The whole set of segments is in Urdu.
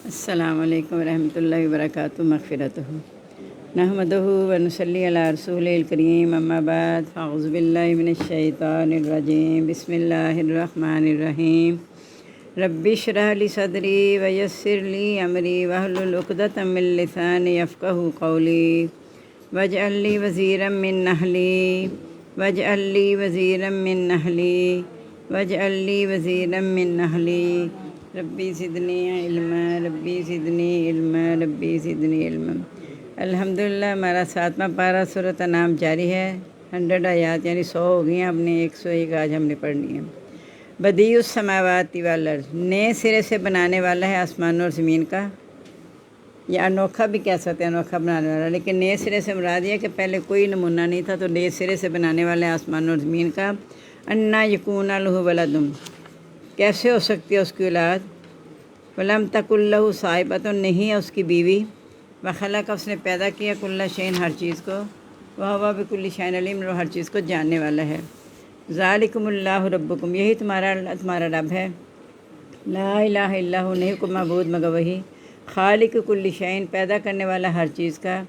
السلام علیکم ورحمۃ اللہ وبرکاتہ مغفرتہ نحمدہ ونصلی علی رسول الکریم اما بعد فاعوذ باللہ من الشیطان الرجیم بسم اللہ الرحمن الرحیم رب اشرح لی صدری ویسر لی امری واحلل عقدۃ من لسانی یفقہوا قولی واجعل لی وزیرا من اہلی واجعل لی وزیرا من اہلی واجعل لی وزیرا من اہلی ربی زدنی علما ربی زدنی علما ربی زدنی علما۔ الحمدللہ ہمارا 7واں پارہ سورۃ انعام جاری ہے۔ 100 آیات یعنی 100 ہو گئی ہیں، اپنے 101 آج ہم نے پڑھنی ہے۔ بدیع السماوات والارض، نئے سرے سے بنانے والا ہے آسمان اور زمین کا، یا انوکھا بھی کہہ سکتے ہیں، انوکھا بنانے والا، لیکن نئے سرے سے مراد یہ کہ پہلے کوئی نمونہ نہیں تھا، تو نئے سرے سے بنانے والا ہے آسمان اور زمین کا۔ انا یکون لہ ولد، کیسے ہو سکتی ہے اس کی اولاد؟ ولم تکن لہ صاحبۃ، نہیں ہے اس کی بیوی۔ وخلق، اس نے پیدا کیا کل شیء، ہر چیز کو۔ وہو بکل شیء علیم، وہ ہر چیز کو جاننے والا ہے۔ ذالکم اللہ ربکم، یہی تمہارا رب ہے۔ لا الہ الا ہو، نہیں کوئی معبود مگر وہی۔ خالق کل شیء، پیدا کرنے والا ہر چیز کا۔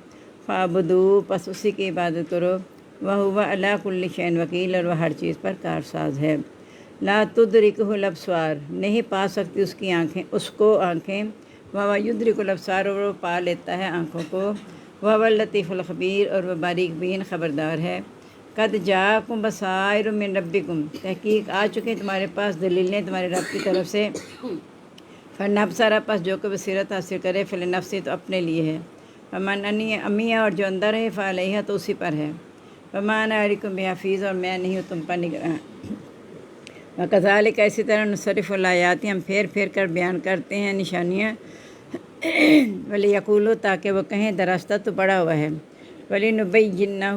فاعبدوہ، پس اسی کی عبادت کرو۔ وہو علی کل شیء وکیل، اور وہ ہر چیز پر کارساز ہے۔ لا تدرکہ الابصار، نہیں پا سکتی اس کی آنکھیں، اس کو آنکھیں۔ وہو یدرک الابصار، اور وہ پا لیتا ہے آنکھوں کو۔ وہو اللطیف الخبیر، اور وہ باریک بین خبردار ہے۔ قد جاءکم بصائر من ربکم، تحقیق آ چکے تمہارے پاس دلیلیں تمہارے رب کی طرف سے۔ فنبصر، پس جو کہ بصیرت حاصل کرے، فلنفسہ، تو اپنے لیے ہے۔ فمن عمی، اور جو اندر ہے، فعلیہا، تو اسی پر ہے۔ وما انا علیکم بحفیظ، اور میں نہیں ہوں تم پر نگراں۔ وکذالک، اسی طرح نصرف الآیات، ہم پھیر پھیر کر بیان کرتے ہیں نشانیاں۔ ولیقولوا، تاکہ وہ کہیں درستہ تو پڑا ہوا ہے۔ ولنبینہ،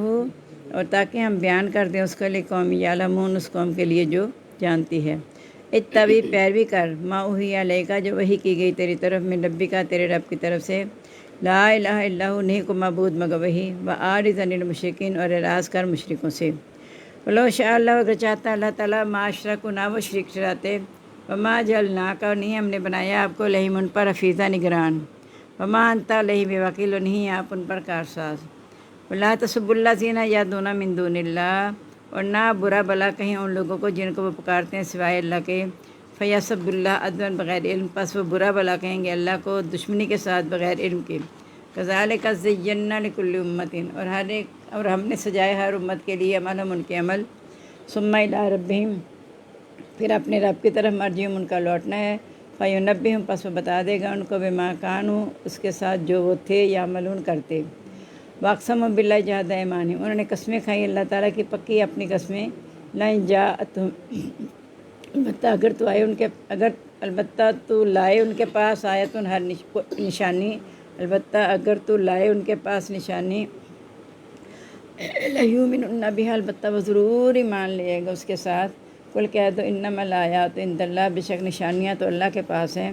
اور تاکہ ہم بیان کر دیں اس کے لیے قوم یعلمون، اس قوم کے لیے جو جانتی ہے۔ اتبع، پیروی کر، ما اوحی الیک، جو وحی کی گئی تیری طرف، من ربک، تیرے رب کی طرف سے۔ لا الہ الا ہو، نہیں کو معبود مگر وہی۔ واعرض عن المشرکین، اور اعراض کر مشرکوں سے۔ ولو شاء اللہ، اگر چاہتا اللہ تعالیٰ، ما اشرکوا، نہ وہ شرک ٹھہراتے۔ وما جعلناک، اور نہیں ہم نے بنایا آپ کو، علیہم، ان پر، حفیظا، نگران۔ وما انت علیہم بوکیل، اور نہیں آپ ان پر کارساز۔ ولا تسبوا الذین یدعون من دون اللہ، اور نہ برا بلا کہیں ان لوگوں کو جن کو وہ پکارتے ہیں سوائے اللہ کے۔ فیسبوا اللہ عدوا بغیر علم، پس وہ برا بلا کہیں گے اللہ کو دشمنی کے ساتھ، بغیر علم کے۔ کذالک زینا لکل امۃ، اور ہم نے سجائے ہر امت کے لیے عملہم، ان کے عمل۔ ثم الی ربہم، پھر اپنے رب کی طرف مرجعہم، ان کا لوٹنا ہے۔ فینبئہم، پس وہ بتا دے گا ان کو، بما کانوا، اس کے ساتھ جو وہ تھے، یعملون، کرتے۔ واقسموا باللہ جہد ایمانہم، انہوں نے قسمیں کھائیں اللہ تعالیٰ کی پکی اپنی قسمیں۔ لئن جاءتہم، البتہ تو لائے ان کے پاس، آیتن، ہر نشانی، البتہ اگر تو لائے ان کے پاس نشانی، لیؤمنن بہا، البتہ وہ ضرور ایمان لے گا اس کے ساتھ۔ قل کہہ دو، انما الآیات عند اللہ، بے شک نشانیاں تو اللہ کے پاس ہیں۔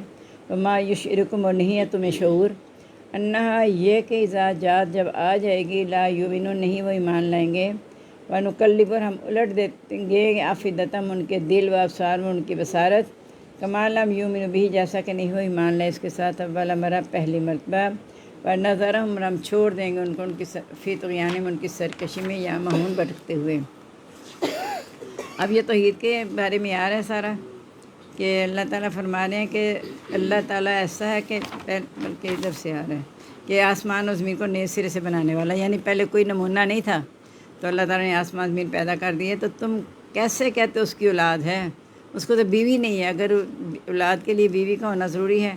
وما یشعرکم، اور نہیں ہے تمہیں شعور، انہا، یہ کہ اذا جاءت، جب آ جائے گی، لا یؤمنون، نہیں وہ ایمان لائیں گے۔ ونقلب، اور ہم الٹ دیں گے، افئدتہم، ان کے دل، و ابصارہم، ان کی بصارت، کما لم یؤمنوا بہ، جیسا کہ نہیں وہ ایمان لائے اس کے ساتھ اول مرہ، پہلی مرتبہ۔ ونذرہم، اور ہم چھوڑ دیں گے ان کو، ان کی فی طغیانہم، ان کی سرکشی میں، یعمہون، بھٹکتے ہوئے۔ اب یہ توحید کے بارے میں آ رہا ہے سارا، کہ اللہ تعالیٰ فرما رہے ہیں کہ اللہ تعالیٰ ایسا ہے کہ بلکہ ادھر سے آ رہا ہے کہ آسمان و زمین کو نئے سرے سے بنانے والا، یعنی پہلے کوئی نمونہ نہیں تھا، تو اللہ تعالیٰ نے آسمان زمین پیدا کر دیے، تو تم کیسے کہتے اس کی اولاد ہے؟ اس کو تو بیوی نہیں ہے، اگر اولاد کے لیے بیوی کا ہونا ضروری ہے،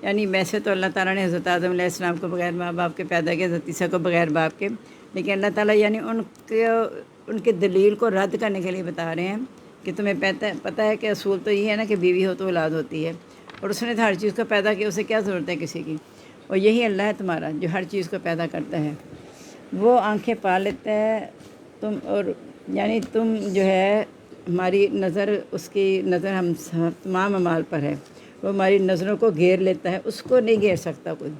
یعنی ویسے تو اللہ تعالیٰ نے حضرت آدم علیہ السلام کو بغیر ماں باپ کے پیدا کیا، حضرت عیسیٰ کو بغیر باپ کے، لیکن اللہ تعالیٰ یعنی ان کے دلیل کو رد کرنے کے لیے بتا رہے ہیں کہ تمہیں پتہ ہے کہ اصول تو یہ ہے نا کہ بیوی ہو تو اولاد ہوتی ہے، اور اس نے ہر چیز کو پیدا کیا، اسے کیا ضرورت ہے کسی کی؟ اور یہی اللہ ہے تمہارا جو ہر چیز کو پیدا کرتا ہے۔ وہ آنکھیں پا لیتا ہے تم، اور یعنی تم جو ہے، ہماری نظر، اس کی نظر ہم تمام اعمال پر ہے، وہ ہماری نظروں کو گھیر لیتا ہے، اس کو نہیں گھیر سکتا کوئی۔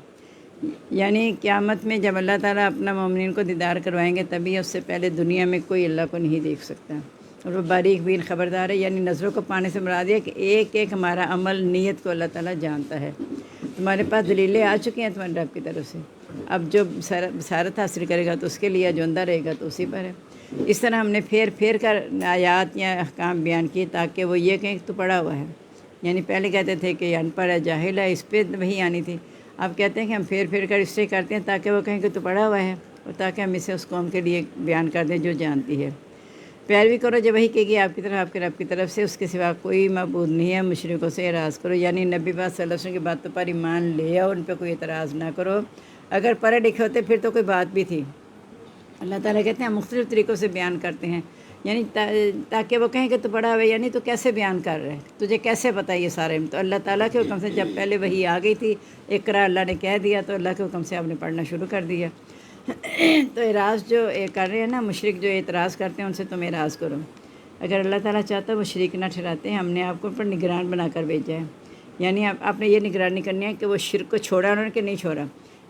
یعنی قیامت میں جب اللہ تعالیٰ اپنا مومنین کو دیدار کروائیں گے، تبھی اس سے پہلے دنیا میں کوئی اللہ کو نہیں دیکھ سکتا، اور وہ باریک بین خبردار ہے، یعنی نظروں کو پانے سے مراد ہے کہ ایک ایک ہمارا عمل، نیت کو اللہ تعالیٰ جانتا ہے۔ تمہارے پاس دلیلیں آ چکی ہیں تمہارے رب کی طرف سے، اب جو بصارت حاصل کرے گا تو اس کے لیے، جو اندھا رہے گا تو اسی پر ہے۔ اس طرح ہم نے پھیر پھیر کر آیات یا احکام بیان کیے تاکہ وہ یہ کہیں کہ تو پڑھا ہوا ہے، یعنی پہلے کہتے تھے کہ ان پڑھ ہے، جاہل ہے، اس پہ وہی آنی تھی، اب کہتے ہیں کہ ہم پھیر پھیر کر اس سے کرتے ہیں تاکہ وہ کہیں کہ تو پڑھا ہوا ہے، اور تاکہ ہم اسے اس قوم کے لیے بیان کر دیں جو جانتی ہے۔ پیروی کرو جب وہی کہے گی آپ کی طرف، آپ کے رب کی طرف سے، اس کے سوا کوئی معبود نہیں ہے، مشرکوں سے اعراض کرو، یعنی نبی پاک صلی اللہ علیہ وسلم کی باتوں پر ایمان لے آؤ، ان پہ کوئی اعتراض نہ کرو۔ اگر پڑھے لکھے ہوتے پھر تو کوئی بات بھی تھی۔ اللہ تعالیٰ کہتے ہیں ہم مختلف طریقوں سے بیان کرتے ہیں، یعنی تاکہ وہ کہیں کہ تو پڑھا ہوا ہے، یعنی تو کیسے بیان کر رہے ہیں، تجھے کیسے پتہ یہ سارے؟ تو اللہ تعالیٰ کے حکم سے، جب پہلے وہی آ گئی تھی، اقرا اللہ نے کہہ دیا تو اللہ کے حکم سے آپ نے پڑھنا شروع کر دیا۔ تو اعراض جو کر رہے ہیں نا مشرک، جو اعتراض کرتے ہیں ان سے تم اعراض کرو۔ اگر اللہ تعالیٰ چاہتا ہے وہ شریک نہ ٹھہراتے، ہم نے آپ کو پر نگران بنا کر بھیجا ہے، یعنی آپ نے یہ نگرانی کرنی ہے کہ وہ شرک کو چھوڑا انہوں نے کہ نہیں چھوڑا۔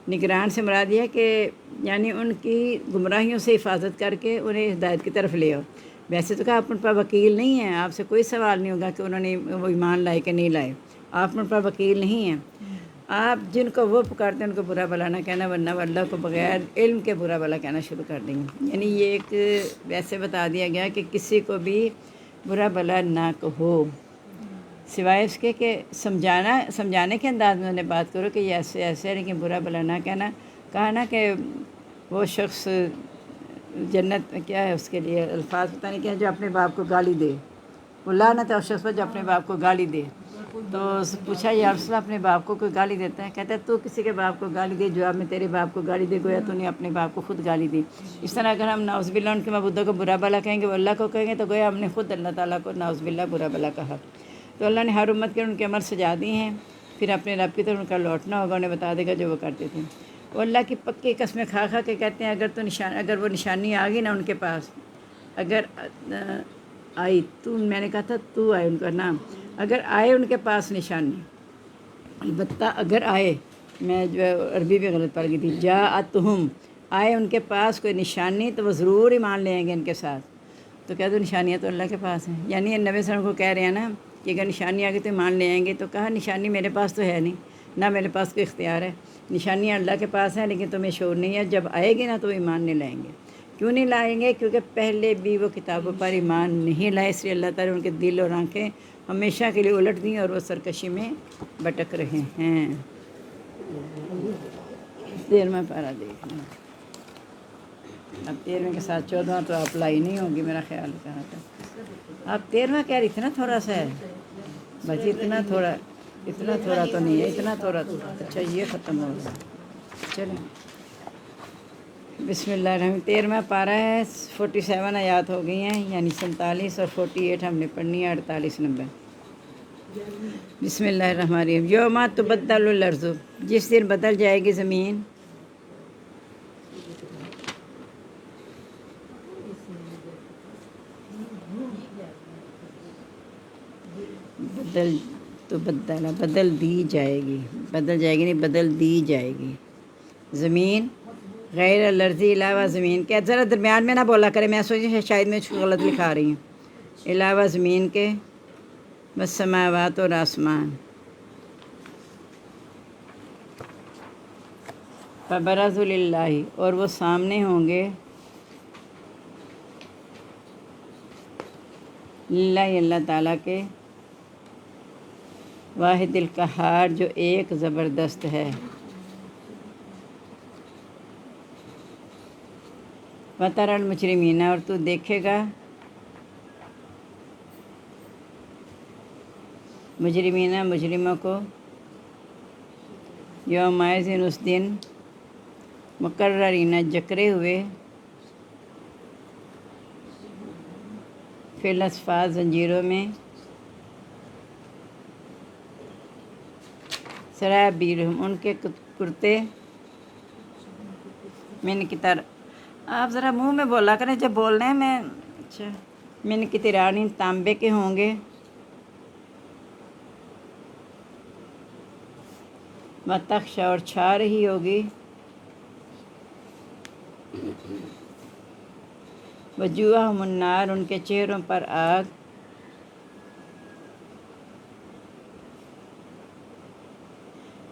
نگران سے مراد یہ ہے کہ یعنی ان کی گمراہیوں سے حفاظت کر کے انہیں ہدایت کی طرف لے آؤ۔ ویسے تو کہا آپ ان پر وکیل نہیں ہیں، آپ سے کوئی سوال نہیں ہوگا کہ انہوں نے وہ ایمان لائے کہ نہیں لائے، آپ ان پر وکیل نہیں ہیں۔ آپ جن کو وہ پکارتے ہیں ان کو برا بھلا نہ کہنا، ورنہ وہ اللہ کو بغیر علم کے برا بھلا کہنا شروع کر دیں گے۔ یعنی یہ ایک ویسے بتا دیا گیا کہ کسی کو بھی برا بھلا نہ کہو، سوائے اس کے کہ سمجھانے کے انداز میں انہیں بات کرو کہ یہ ایسے ایسے ہے، لیکن برا بھلا نہ کہنا۔ کہا نا کہ وہ شخص جنت میں کیا ہے اس کے لیے الفاظ پتہ نہیں کیا، جو اپنے باپ کو گالی دے، وہ لعنت ہے اس شخص پر جو اپنے باپ کو گالی دے۔ تو پوچھا یا رسول اللہ اپنے باپ کو کوئی گالی دیتا ہے؟ کہتا ہے تو کسی کے باپ کو گالی دے، جواب میں تیرے باپ کو گالی دے، گویا تو نے اپنے باپ کو خود گالی دی۔ اس طرح اگر ہم نعوذ باللہ ان کے معبودوں کو برا بھلا کہیں گے، وہ اللہ کو کہیں گے، تو گویا ہم نے خود اللہ تعالیٰ کو نعوذ باللہ برا بھلا کہا۔ تو اللہ نے ہر امت کے ان کے عمل سجا دی ہیں، پھر اپنے رب کی طرف ان کا لوٹنا ہوگا، انہیں بتا دے گا جو وہ کرتے تھے۔ وہ اللہ کی پکی قسمیں کھا کھا کے کہتے ہیں اگر وہ نشانی آ گئی نا ان کے پاس، اگر آئی تو، میں نے کہا تھا تو آئے ان کا نام، اگر آئے ان کے پاس نشانی، البتہ اگر آئے، میں جو عربی بھی غلط پڑھ گئی تھی، جاءتہم، آئے ان کے پاس کوئی نشانی تو وہ ضرور ایمان لیں گے ان کے ساتھ۔ تو کہہ دو نشانیاں تو اللہ کے پاس ہیں، یعنی یہ نبی صلی اللہ علیہ وسلم کو کہہ رہے ہیں نا کہ اگر نشانی آ گئی تو ایمان لے آئیں گے، تو کہا نشانی میرے پاس تو ہے نہیں، نہ میرے پاس کوئی اختیار ہے، نشانیاں اللہ کے پاس ہیں لیکن تمہیں شعور نہیں ہے، جب آئے گی نا تو ایمان نہیں لائیں گے۔ کیوں نہیں لائیں گے؟ کیونکہ پہلے بھی وہ کتابوں پر ایمان نہیں لائے، اس لیے اللہ تعالیٰ ان کے دل اور آنکھیں ہمیشہ کے لیے الٹ دیں اور وہ سرکشی میں بھٹک رہے ہیں۔ 13واں پارہ دیکھنا، اب 13ویں کے ساتھ 14واں تو اپلائی نہیں ہوگی میرا خیال کہا تھا۔ آپ 13واں کہہ رہی تھی نا تھوڑا سا ہے بچی، اتنا تھوڑا تو نہیں ہے، اتنا تھوڑا تو اچھا یہ ختم ہو گیا۔ چلیں بسم اللہ الرحمن، 13واں پارہ ہے، 47 آیات ہو گئی ہیں، یعنی 47 اور 48 ہم نے پڑھنی ہے، 48 نمبر۔ بسم اللہ الرحمن الرحیم، یوم تبدل الارض، جس دن بدل جائے گی زمین، بدل دی جائے گی، بدل جائے گی نہیں، بدل دی جائے گی زمین، غیر الارضی، علاوہ زمین کے، ذرا درمیان میں نہ بولا کرے، میں سوچی شاید میں غلط لکھا رہی ہوں، علاوہ زمین کے، والسماوات اور آسمان، فبرزوا للہ، اور وہ سامنے ہوں گے، للہ اللہ تعالیٰ کے، واحد القہار، جو ایک زبردست ہے، وَتَرَى الْمُجْرِمِينَ، اور تو دیکھے گا مجرموں کو، یومئذ، اس دن، مقررین، جکڑے ہوئے، فی الاصفاد، زنجیروں میں، سرابیلہم، ان کے کرتے، من قطر، آپ ذرا منہ میں بولا کریں جب بولنے میں، اچھا، من قطران، تانبے کے ہوں گے، وتخشی، اور چھا رہی ہوگی، وجوہہم النار، ان کے چہروں پر آگ،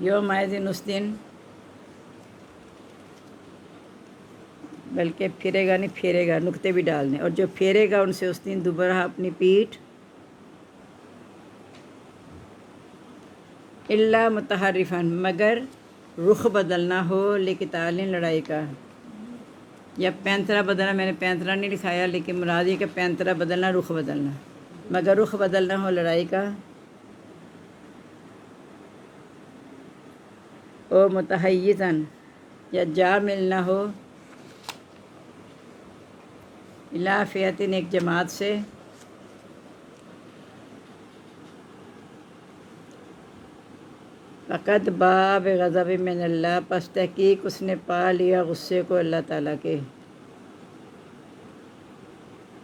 یوم دن اس دن، بلکہ پھرے گا نہیں، پھیرے گا، نقطے بھی ڈالنے، اور جو پھیرے گا ان سے اس دن دوبارہ اپنی پیٹھ، الا متحرفن، مگر رخ بدلنا ہو لقتال، لڑائی کا، یا پینترا بدلنا، میں نے پینترا نہیں لکھایا لیکن مراد یہ کہ پینترا بدلنا، رخ بدلنا، مگر رخ بدلنا ہو لڑائی کا، او متحیزن، یا جا ملنا ہو، الی فئتن، ایک جماعت سے، فقط باء بغضب من اللہ، پس تحقیق اس نے پا لیا غصے کو اللہ تعالیٰ کے،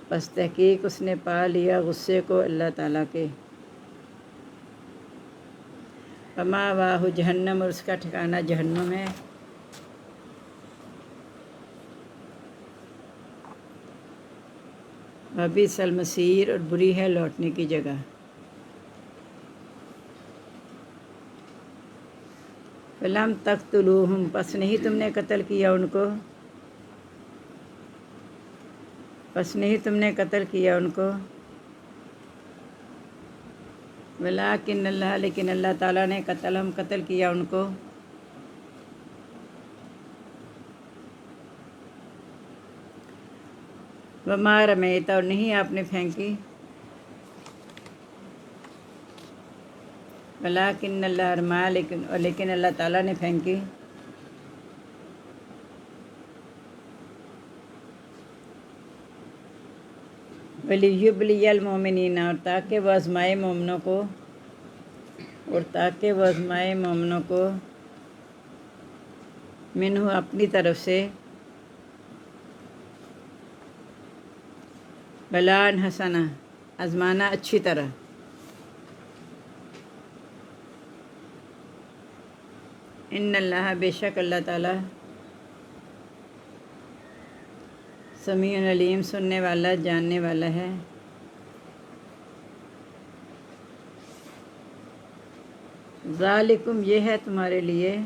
پس تحقیق اس نے پا لیا غصے کو اللہ تعالیٰ کے، فمأواہ جہنم، اور اس کا ٹھکانہ جہنم ہے، وبئس المصیر، اور بری ہے لوٹنے کی جگہ، فلم تقتلوہم، پس نہیں تم نے قتل کیا ان کو، پس نہیں تم نے قتل کیا ان کو، ولکن اللہ، لیکن اللہ تعالیٰ نے قتل کیا ان کو، وما رمیت، اور نہیں آپ نے پھینکی، ولکن اللہ رما، لیکن اللہ تعالیٰ نے پھینکی، ولیبلی المؤمنین، اور تاکہ وہ آزمائے مومنوں کو، منہ، اپنی طرف سے، بلاءً حسنہ، آزمانا اچھی طرح، ان اللہ، بے شک اللہ تعالیٰ، سمیع علیم، سننے والا، جاننے والا ہے، ذالکم، یہ ہے تمہارے لیے،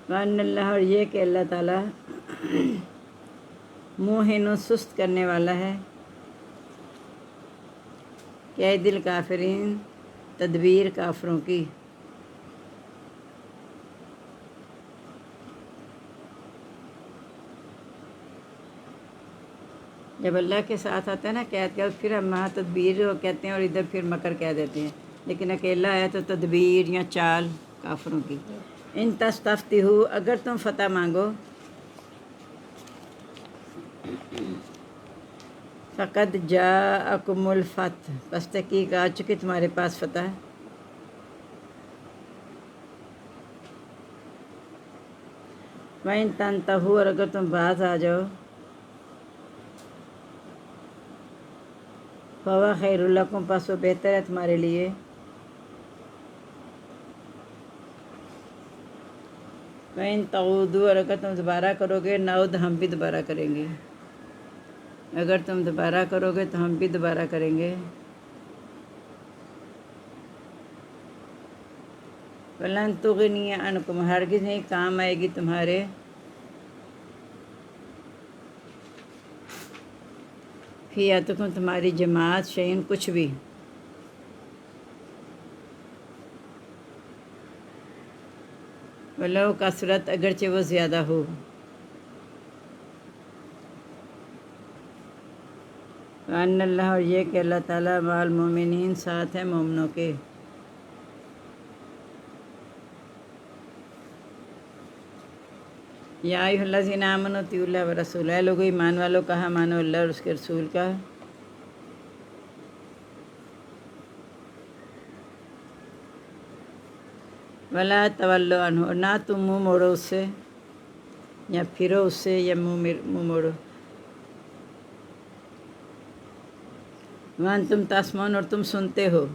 وان اللہ، اور یہ کہ اللہ تعالیٰ، موہن، سست کرنے والا ہے، کید الکافرین، تدبیر کافروں کی، جب اللہ کے ساتھ آتا ہے نا قید کا، پھر ہم وہاں تدبیر کہتے ہیں اور ادھر پھر مکر کہہ دیتے ہیں، لیکن اکیلا ہے تو تدبیر یا چال کافروں کی، ان تستفتحوا، اگر تم فتح مانگو، فقد جاءکم الفتح، پس تحقیق آ چکی تمہارے پاس فتح، وَإِن تَنْتَهُوا، اور اگر تم باز آ جاؤ، فَهُوَ خَيْرٌ لَكُمْ، پس وہ بہتر ہے تمہارے لیے، وَإِن تَعُودُوا، اور اگر تم دوبارہ کرو گے، نعود، ہم بھی دوبارہ کریں گے، اگر تم دوبارہ کرو گے تو ہم بھی دوبارہ کریں گے، وَلَن تُغْنِيَ عَنْكُمْ، ہرگز نہیں کام آئے گی تمہارے، فِئَتُکُم، تمہاری جماعت، شیئن، کچھ بھی، وَلَوْ کثرت، اگرچہ وہ زیادہ ہو، وَأَنَّ اللہ، اور یہ کہ اللہ تعالیٰ، مع المؤمنین، ساتھ ہے مومنوں کے، یا ایھا الذین آمنوا اطیعوا اللہ ورسولہ، اے لوگو ایمان والو، کہا مانو اللہ اور اس کے رسول کا، ولا تولوا عنہ، اور نہ تم منہ موڑو اس سے، یا پھرو اس سے، یا منہ موڑو، وانتم تسمعون، اور تم سنتے ہو،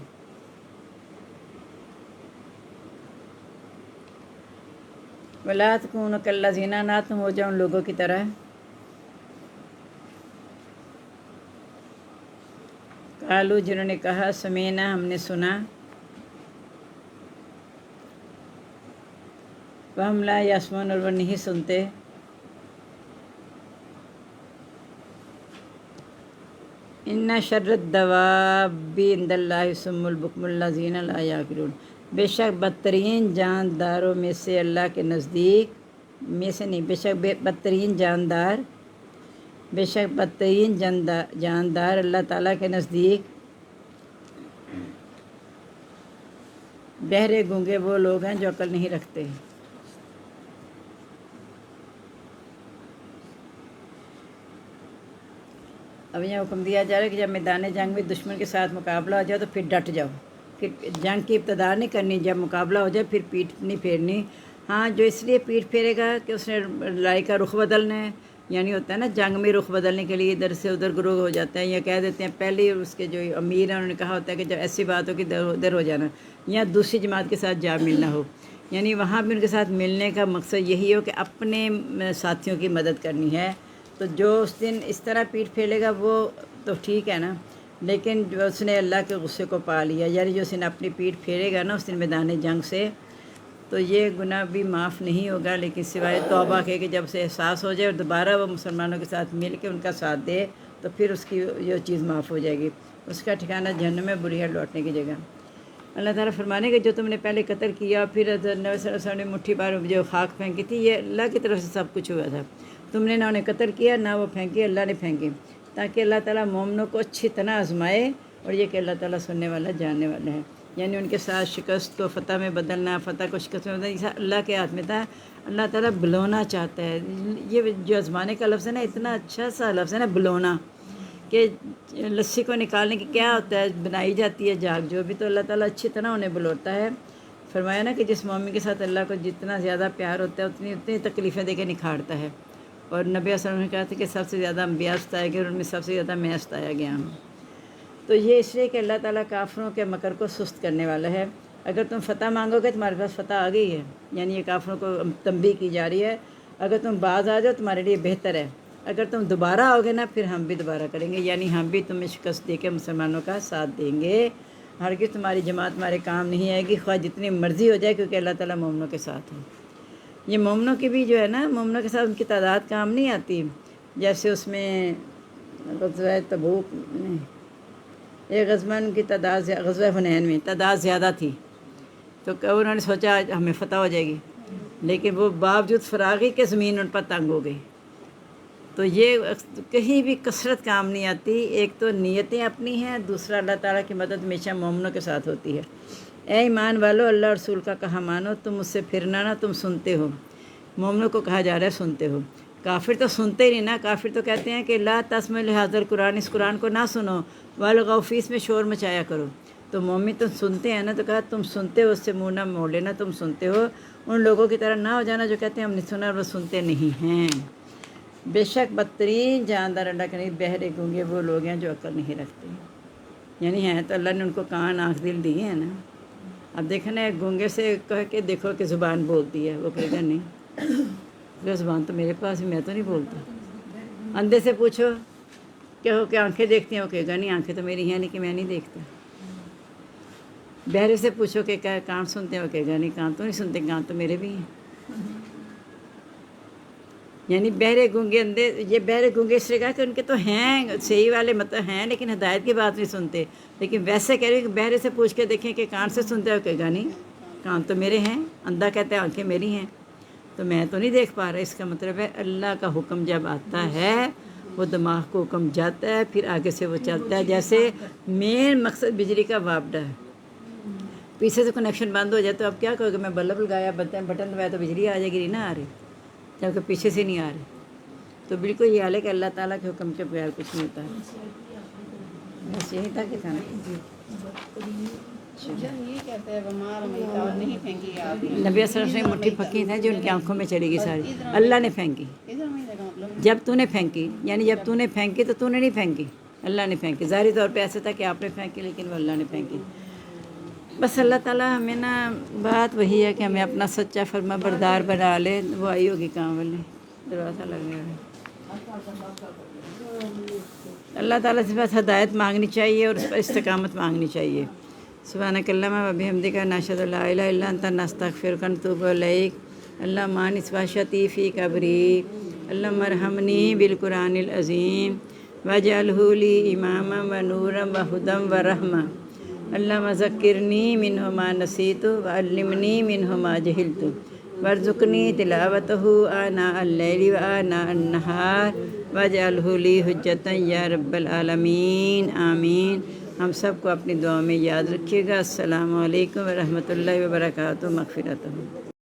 ولا تکونوا کالذین، نہ تم ہو جاؤ ان لوگوں کی طرح، قالو جنہوں نے کہا سمینا ہم نے سنا وہم لا یسمعون اور وہ نہیں سنتے ان شر الدواب عند اللہ الصم البکم الذین لا یعقلون، بے شک بدترین جانداروں میں سے اللہ کے نزدیک میں سے نہیں، بے شک بدترین جاندار اللہ تعالیٰ کے نزدیک بہرے گونگے وہ لوگ ہیں جو عقل نہیں رکھتے۔ اب یہ حکم دیا جا رہا ہے کہ جب میدان جنگ میں دشمن کے ساتھ مقابلہ ہو جائے تو پھر ڈٹ جاؤ، پھر جنگ کی ابتدا نہیں کرنی، جب مقابلہ ہو جائے پھر پیٹھ نہیں پھیرنی۔ ہاں جو اس لیے پیٹھ پھیرے گا کہ اس نے لڑائی کا رخ بدلنا ہے، یعنی ہوتا ہے نا جنگ میں رخ بدلنے کے لیے ادھر سے ادھر گروہ ہو جاتا ہے، یا کہہ دیتے ہیں پہلے ہی اس کے جو امیر ہیں انہوں نے کہا ہوتا ہے کہ جب ایسی بات ہو کہ ادھر ہو جانا، یا دوسری جماعت کے ساتھ جا ملنا ہو، یعنی وہاں بھی ان کے ساتھ ملنے کا مقصد یہی ہو کہ اپنے ساتھیوں کی مدد کرنی ہے۔ تو جو اس دن اس طرح پیٹھ پھیلے گا وہ تو ٹھیک ہے نا، لیکن جو اس نے اللہ کے غصے کو پا لیا، یعنی جو اس نے اپنی پیٹھ پھیرے گا نا اس دن میدان جنگ سے، تو یہ گناہ بھی معاف نہیں ہوگا، لیکن سوائے توبہ کے کہ جب اسے احساس ہو جائے اور دوبارہ وہ مسلمانوں کے ساتھ مل کے ان کا ساتھ دے تو پھر اس کی یہ چیز معاف ہو جائے گی، اس کا ٹھکانہ جہنم میں بری ہے لوٹنے کی جگہ۔ اللہ تعالیٰ فرمانے کہ جو تم نے پہلے قتل کیا پھر نبی صلی اللہ علیہ وسلم نے مٹھی بھر جو خاک پھینکی تھی، یہ اللہ کی طرف سے سب کچھ ہوا تھا، تم نے نہ انہیں قتل کیا نہ وہ پھینکی، اللہ نے پھینکی، تاکہ اللہ تعالیٰ مومنوں کو اچھی طرح آزمائے، اور یہ کہ اللہ تعالیٰ سننے والا جاننے والا ہے، یعنی ان کے ساتھ شکست کو فتح میں بدلنا، فتح کو شکست میں بدلنا، یہ اللہ کے ہاتھ میں تھا۔ اللہ تعالیٰ بلونا چاہتا ہے، یہ جو آزمانے کا لفظ ہے نا اتنا اچھا سا لفظ ہے نا بلونا، کہ لسی کو نکالنے کی کیا ہوتا ہے، بنائی جاتی ہے جاگ جو بھی، تو اللہ تعالیٰ اچھی طرح انہیں بلوتا ہے۔ فرمایا نا کہ جس مومن کے ساتھ اللہ کو جتنا زیادہ پیار ہوتا ہے اتنی تکلیفیں دے کے نکھارتا ہے، اور نبی صلی اللہ علیہ وسلم نے کہا تھا کہ سب سے زیادہ انبیاء ستایا گیا اور ان میں سب سے زیادہ میں ستایا گیا ہوں۔ تو یہ اس لیے کہ اللہ تعالیٰ کافروں کے مکر کو سست کرنے والا ہے، اگر تم فتح مانگو گے تمہارے پاس فتح آ گئی ہے، یعنی یہ کافروں کو تنبیہ کی جا رہی ہے، اگر تم باز آ جاؤ تمہارے لیے بہتر ہے، اگر تم دوبارہ آؤ گے نا پھر ہم بھی دوبارہ کریں گے، یعنی ہم بھی تمہیں شکست دے کے مسلمانوں کا ساتھ دیں گے، ہرگز تمہاری جماعت تمہارے کام نہیں آئے گی، خواہ جتنی مرضی ہو جائے، کیونکہ اللہ تعالیٰ مومنوں کے ساتھ ہے۔ یہ مومنوں کی بھی جو ہے نا، مومنوں کے ساتھ ان کی تعداد کام نہیں آتی، جیسے اس میں غزوہ تبوک ایک غزوہ ان کی تعداد، غزوہ حنین میں تعداد زیادہ تھی، تو انہوں نے سوچا آج ہمیں فتح ہو جائے گی، لیکن وہ باوجود فراغی کے زمین ان پر تنگ ہو گئی۔ تو یہ کہیں بھی کثرت کام نہیں آتی، ایک تو نیتیں اپنی ہیں، دوسرا اللہ تعالیٰ کی مدد ہمیشہ مومنوں کے ساتھ ہوتی ہے۔ اے ایمان والو اللہ اور رسول کا کہا مانو، تم مجھ سے پھرنا نہ، تم سنتے ہو، مومنوں کو کہا جا رہا ہے سنتے ہو، کافر تو سنتے ہی نہیں نا، کافر تو کہتے ہیں کہ لا تسمعوا لہذا القرآن، اس قرآن کو نہ سنو، والغوا فیہ، اس میں شور مچایا کرو۔ تو مومن تو سنتے ہیں نا، تو کہا تم سنتے ہو، اس سے منہ نہ موڑ لینا، تم سنتے ہو، ان لوگوں کی طرح نہ ہو جانا جو کہتے ہیں ہم نے سنا اور وہ سنتے نہیں ہیں۔ بے شک بدترین جاندار اللہ کے نہیں، بہرے گونگے وہ لوگ ہیں جو عقل نہیں رکھتے، یعنی ہیں تو اللہ نے ان کو کان آنکھ دل دیے ہیں نا۔ اب دیکھنا ہے گونگے سے کہہ کے دیکھو کہ زبان بولتی ہے، وہ کہے گا نہیں، وہ زبان تو میرے پاس ہے، میں تو نہیں بولتا۔ اندھے سے پوچھو کہ آنکھیں دیکھتی ہیں، وہ کہے گا نہیں آنکھیں تو میری ہیں لیکن میں نہیں دیکھتا۔ بہرے سے پوچھو کہ کیا کان سنتے ہیں، وہ کہے گا نہیں کان تو نہیں سنتے، کان تو میرے بھی ہیں۔ یعنی بہرے گونگے اندھے، یہ بہرے گونگے اس لیے کہا کہ ان کے تو ہیں صحیح والے مطلب ہیں لیکن ہدایت کی بات نہیں سنتے، لیکن ویسے کہہ رہے کہ بہرے سے پوچھ کے دیکھیں کہ کان سے سنتے ہو، کہے گا نہیں کان تو میرے ہیں، اندھا کہتا ہے آنکھیں میری ہیں تو میں تو نہیں دیکھ پا رہا۔ اس کا مطلب ہے اللہ کا حکم جب آتا ہے وہ دماغ کو حکم جاتا ہے، پھر آگے سے وہ چلتا ہے، جیسے مین مقصد بجلی کا وابڈا ہے، پیچھے سے کنیکشن بند ہو جائے تو اب کیا کہو گے میں بلب لگایا بٹن دبایا تو بجلی آ جائے گی، نہیں نہ آ رہی، جبکہ پیچھے سے نہیں آ رہی۔ تو بالکل یہ حال ہے کہ اللہ تعالیٰ کے حکم کے بغیر کچھ نہیں ہوتا ہے۔ بس یہی تھا کہ تھا نا یہ کہتے ہیں بیمار میتا اور نہیں پھینکی آپ نے، نبی صلی اللہ علیہ وسلم مٹھی پکی تھا جو ان کی آنکھوں میں چلی گئی ساری، اللہ نے پھینکی، ادھر مہینے کا مطلب جب تو نے پھینکی، یعنی جب تو نے پھینکی تو تو نے نہیں پھینکی، اللہ نے پھینکی، ظاہری طور پہ ایسا تھا کہ آپ نے پھینکی لیکن وہ اللہ نے پھینکی۔ بس اللہ تعالیٰ ہمیں نا، بات وہی ہے کہ ہمیں اپنا سچا فرما بردار بنا لے، وہ آئی ہوگی کام والے، دروازہ لگنے والا۔ اللہ تعالیٰ سے بس ہدایت مانگنی چاہیے اور اس پر استقامت مانگنی چاہیے۔ سبحانک اللہم و بحمدک نشہد ان لا الہ الا انت نستغفرک ونتوب الیک۔ اللہم انس وحشتی فی قبری، اللہم ارحمنی بالقرآن العظیم واجعلہ لی اماما و نورا و ہدی و رحمہ۔ اللہم ذکرنی منہ ما نسیت وعلمنی منہ ما جہلت وارزقنی تلاوتہ آناء اللیل و آناء النہار واجعلہ لی حجتا یا رب العالمین، آمین۔ ہم سب کو اپنی دعا میں یاد رکھیے گا۔ السلام علیکم ورحمۃ اللہ وبرکاتہ، مغفرتہ۔